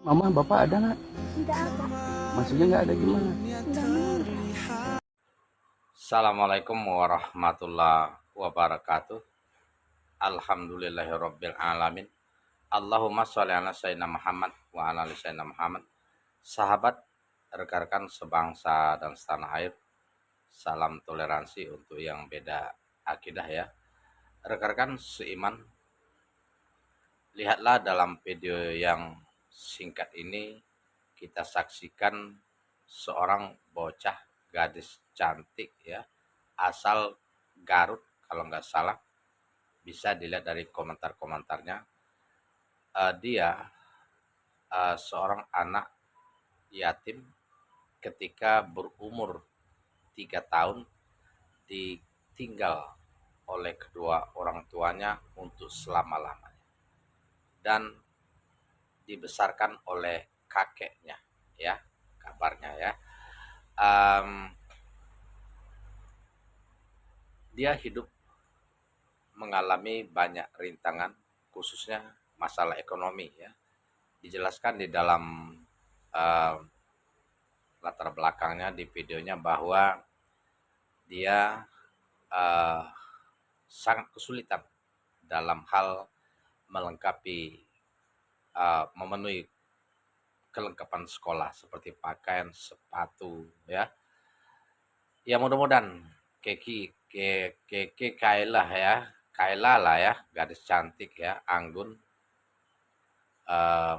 Mama, bapak ada nggak? Nggak ada. Maksudnya nggak ada gimana? Udah meninggal. Assalamualaikum warahmatullahi wabarakatuh. Alhamdulillahirabbil alamin. Allahumma sholli ala sayyidina Muhammad wa ala ali sayyidina Muhammad. Sahabat, rekan-rekan sebangsa dan setanah air, salam toleransi untuk yang beda akidah ya. Rekan-rekan seiman, lihatlah dalam video yang singkat ini kita saksikan seorang bocah gadis cantik ya, asal Garut kalau nggak salah, bisa dilihat dari komentar-komentarnya. Dia seorang anak yatim ketika berumur 3 tahun ditinggal oleh kedua orang tuanya untuk selama-lamanya dan dibesarkan oleh kakeknya ya, kabarnya ya. Dia hidup mengalami banyak rintangan, khususnya masalah ekonomi ya. Dijelaskan di dalam uh, latar belakangnya di videonya bahwa dia uh, sangat kesulitan dalam hal melengkapi memenuhi kelengkapan sekolah seperti pakaian, sepatu ya. Ya mudah-mudahan Keke Kaila ya, Kaila lah ya, gadis cantik ya, anggun.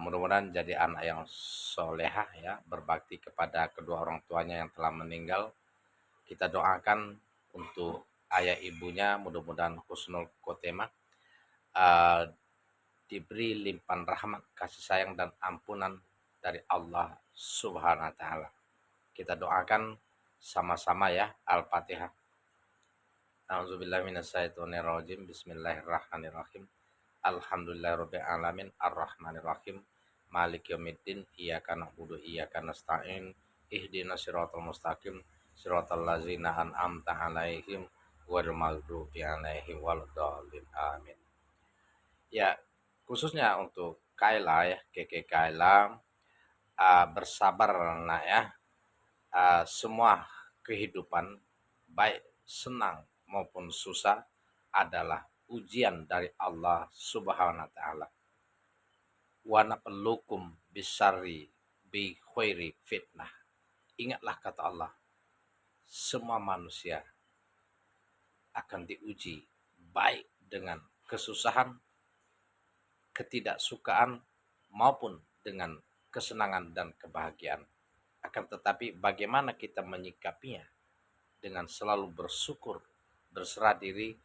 Mudah-mudahan jadi anak yang solehah ya, berbakti kepada kedua orang tuanya yang telah meninggal. Kita doakan untuk ayah ibunya, mudah-mudahan husnul khotimah, diberi limpahan rahmat, kasih sayang dan ampunan dari Allah Subhanahu wa taala. Kita doakan sama-sama ya. Al-Fatihah. A'udzubillahi minasyaitonirrajim. Bismillahirrahmanirrahim. Alhamdulillahirabbil alamin arrahmanirrahim maliki yaumiddin iyyaka na'budu wa iyyaka nasta'in ihdinas siratal mustaqim siratal ladzina an'amta 'alaihim ghairil maghdubi 'alaihim waladdallin amin. Ya, khususnya untuk Kaila ya, Keke Kaila, bersabar nak ya. Semua kehidupan baik senang maupun susah adalah ujian dari Allah Subhanahu wa taala. Wa nabluukum bisyarri bi khairi fitnah. Ingatlah kata Allah, semua manusia akan diuji baik dengan kesusahan, ketidaksukaan maupun dengan kesenangan dan kebahagiaan. Akan tetapi bagaimana kita menyikapinya dengan selalu bersyukur, berserah diri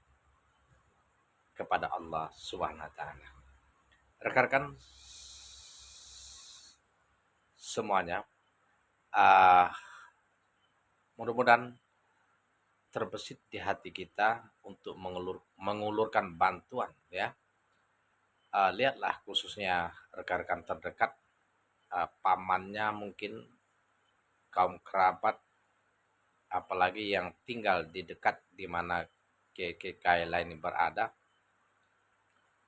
kepada Allah Subhanahu wa taala. Rekan-rekan semuanya, mudah-mudahan terbesit di hati kita untuk mengulurkan bantuan ya. Lihatlah khususnya rekan-rekan terdekat, pamannya mungkin, kaum kerabat, apalagi yang tinggal di dekat di mana KKK lain berada.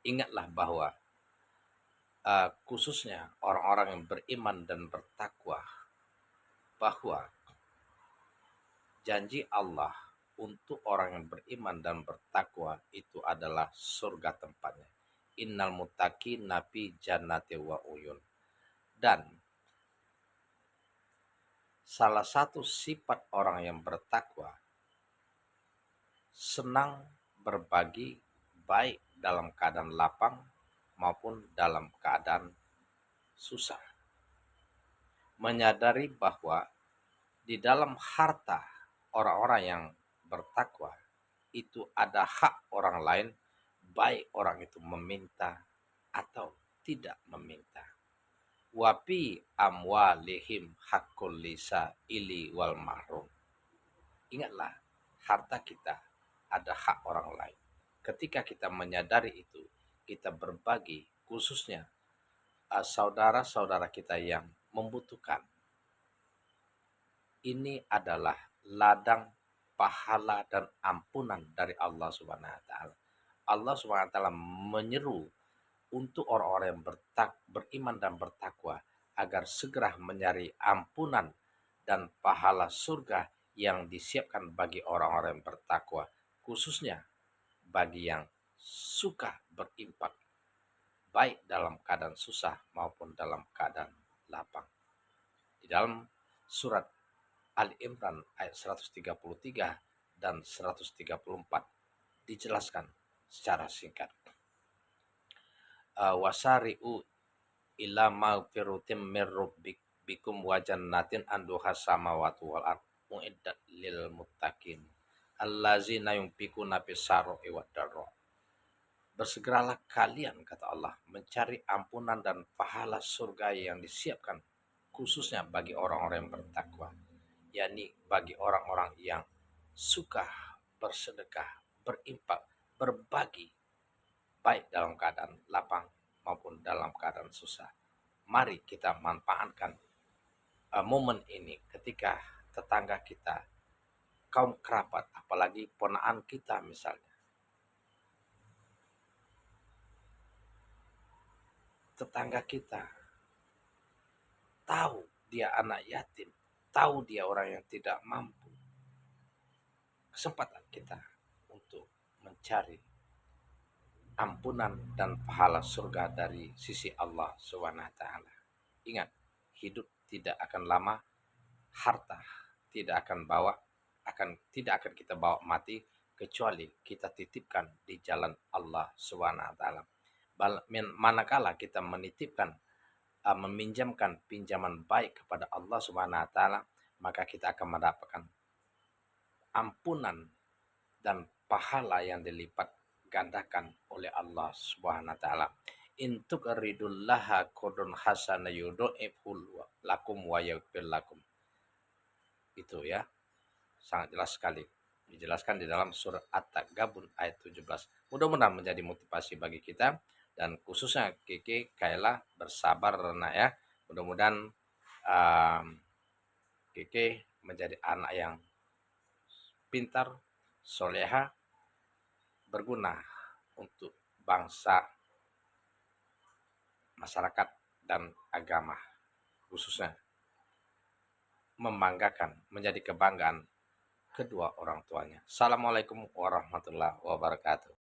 Ingatlah bahwa khususnya orang-orang yang beriman dan bertakwa, bahwa janji Allah untuk orang yang beriman dan bertakwa itu adalah surga tempatnya. Innal muttaqina fi jannati wa uyun. Dan salah satu sifat orang yang bertakwa senang berbagi, baik dalam keadaan lapang maupun dalam keadaan susah. Menyadari bahwa di dalam harta orang-orang yang bertakwa itu ada hak orang lain, baik orang itu meminta atau tidak meminta. Wapi amwalihim hakul lisa ili wal mahrum. Ingatlah, harta kita ada hak orang lain. Ketika kita menyadari itu, kita berbagi, khususnya saudara-saudara kita yang membutuhkan. Ini adalah ladang pahala dan ampunan dari Allah Subhanahu wa taala. Allah Subhanahu wa taala menyeru untuk orang-orang yang beriman dan bertakwa agar segera mencari ampunan dan pahala surga yang disiapkan bagi orang-orang yang bertakwa, khususnya bagi yang suka berinfak, baik dalam keadaan susah maupun dalam keadaan lapang. Di dalam surat Ali Imran ayat 133 dan 134 dijelaskan secara singkat. Wasari'u ila magfiratin min rabbikum wa jannatin anduha samawati wal ard uiddat lil muttaqin allazina yunfikuna fis sarra'i wad dharra. Bersegeralah kalian, kata Allah, mencari ampunan dan pahala surga yang disiapkan khususnya bagi orang-orang yang bertakwa, yakni bagi orang-orang yang suka bersedekah, berinfak, berbagi, baik dalam keadaan lapang maupun dalam keadaan susah. Mari kita manfaatkan momen ini ketika tetangga kita, kaum kerabat, apalagi ponaan kita misalnya, tetangga kita tahu dia anak yatim, tahu dia orang yang tidak mampu, kesempatan kita untuk mencari ampunan dan pahala surga dari sisi Allah SWT. Ingat, hidup tidak akan lama, harta tidak akan tidak akan kita bawa mati kecuali kita titipkan di jalan Allah SWT. Manakala kita menitipkan, meminjamkan pinjaman baik kepada Allah SWT, maka kita akan mendapatkan ampunan dan pahala yang dilipat gandakan oleh Allah Subhanahu wa taala. Intuk ridullaha qudun hasana yudha'iful lakum wa yaghfir lakum. Itu ya, sangat jelas sekali dijelaskan di dalam surat At-Tagabun ayat 17. Mudah-mudahan menjadi motivasi bagi kita, dan khususnya Kiki Kaila bersabar nak ya. Mudah-mudahan Kiki menjadi anak yang pintar, soleha, berguna untuk bangsa, masyarakat, dan agama, khususnya membanggakan, menjadi kebanggaan kedua orang tuanya. Assalamualaikum warahmatullahi wabarakatuh.